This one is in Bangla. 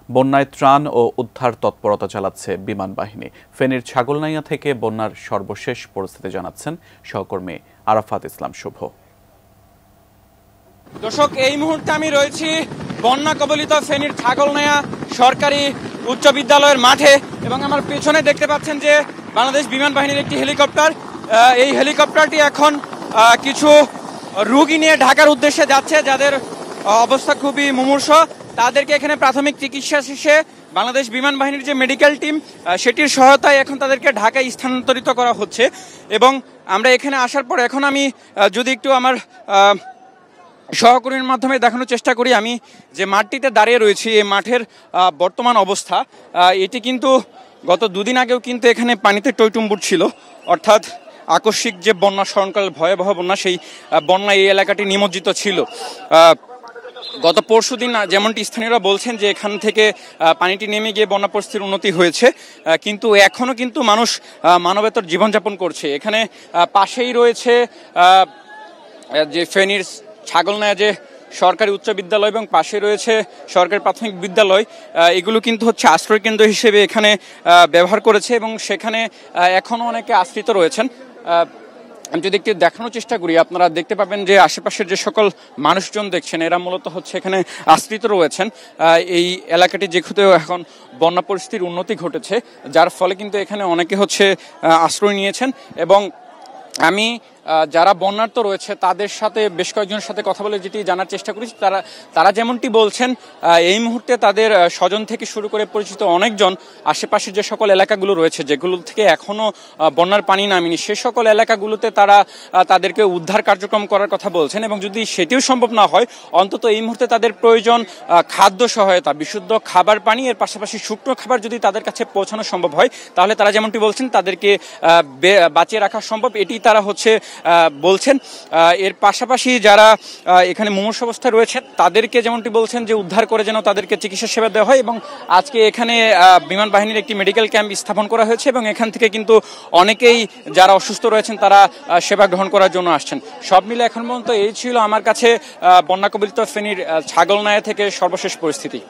বন্যায় ত্রাণ ও উদ্ধার তৎপরতা চালাচ্ছে বিমান বাহিনী। ফেনীর ছাগলনাইয়া থেকে বন্যার সর্বশেষ পরিস্থিতি জানাচ্ছেন সহকর্মী আরাফাত ইসলাম শুভ। দর্শক, এই মুহূর্তে আমি রয়েছি বন্যা কবলিত ফেনীর ছাগলনাইয়া সরকারি উচ্চ বিদ্যালয়ের মাঠে এবং আমার পেছনে দেখতে পাচ্ছেন যে বাংলাদেশ বিমান বাহিনীর একটি হেলিকপ্টার। এই হেলিকপ্টারটি এখন কিছু রোগী নিয়ে ঢাকার উদ্দেশ্যে যাচ্ছে, যাদের অবস্থা খুবই মুমূর্ষ। তাদেরকে এখানে প্রাথমিক চিকিৎসা শেষে বাংলাদেশ বিমান বাহিনীর যে মেডিকেল টিম সেটির সহায়তায় এখন তাদেরকে ঢাকায় স্থানান্তরিত করা হচ্ছে। এবং আমরা এখানে আসার পর এখন আমি যদি একটু আমার সহকর্মীর মাধ্যমে দেখানোর চেষ্টা করি, আমি যে মাঠটিতে দাঁড়িয়ে রয়েছি এই মাঠের বর্তমান অবস্থা, এটি কিন্তু গত দুদিন আগেও কিন্তু এখানে পানিতে টইটুম্বুর ছিল, অর্থাৎ আকস্মিক যে বন্যা স্মরণকাল ভয়াবহ বন্যা, সেই বন্যা এই এলাকাটি নিমজ্জিত ছিল। গত পরশু দিন যেমনটি স্থানীয়রা বলছেন যে এখান থেকে পানিটি নেমে গিয়ে বন্যা পরিস্থিতির উন্নতি হয়েছে, কিন্তু এখনও কিন্তু মানুষ মানবেতর জীবনযাপন করছে। এখানে পাশেই রয়েছে যে ফেনীর ছাগলনাইয়া যে সরকারি উচ্চ বিদ্যালয় এবং পাশে রয়েছে সরকারি প্রাথমিক বিদ্যালয়। এগুলো কিন্তু হচ্ছে আশ্রয়কেন্দ্র হিসেবে এখানে ব্যবহার করেছে এবং সেখানে এখনও অনেকে আশ্রিত রয়েছেন। আমি যদি একটু দেখানোর চেষ্টা করি, আপনারা দেখতে পাবেন যে আশেপাশের যে সকল মানুষজন দেখছেন এরা মূলত হচ্ছে এখানে আশ্রিত রয়েছেন। এই এলাকাটি যেহেতু এখন বন্যা পরিস্থিতির উন্নতি ঘটেছে, যার ফলে কিন্তু এখানে অনেকে হচ্ছে আশ্রয় নিয়েছেন। এবং আমি যারা বন্যার্ত রয়েছে তাদের সাথে বেশ কয়েকজনের সাথে কথা বলে যেটি জানার চেষ্টা করেছি, তারা যেমনটি বলছেন এই মুহূর্তে তাদের স্বজন থেকে শুরু করে পরিচিত অনেকজন আশেপাশের যে সকল এলাকাগুলো রয়েছে যেগুলো থেকে এখনো বন্যার পানি নামেনি, সে সকল এলাকাগুলোতে তারা তাদেরকে উদ্ধার কার্যক্রম করার কথা বলছেন। এবং যদি সেটিও সম্ভব না হয়, অন্তত এই মুহূর্তে তাদের প্রয়োজন খাদ্য সহায়তা, বিশুদ্ধ খাবার পানি, এর পাশাপাশি শুকনো খাবার যদি তাদের কাছে পৌঁছানো সম্ভব হয়, তাহলে তারা যেমনটি বলছেন তাদেরকে বাঁচিয়ে রাখা সম্ভব, এটি তারা হচ্ছে বলছেন। এর পাশাপাশি যারা এখানে মুমূর্ষ অবস্থায় রয়েছে তাদেরকে যেমনটি বলছেন যে উদ্ধার করে যেন তাদেরকে চিকিৎসা সেবা দেওয়া হয়। এবং আজকে এখানে বিমান বাহিনীর একটি মেডিকেল ক্যাম্প স্থাপন করা হয়েছে এবং এখান থেকে কিন্তু অনেকেই যারা অসুস্থ রয়েছেন তারা সেবা গ্রহণ করার জন্য আসছেন। সব মিলে এখন পর্যন্ত এই ছিল আমার কাছে বন্যা কবলিত ফেনীর ছাগলনাইয়া থেকে সর্বশেষ পরিস্থিতি।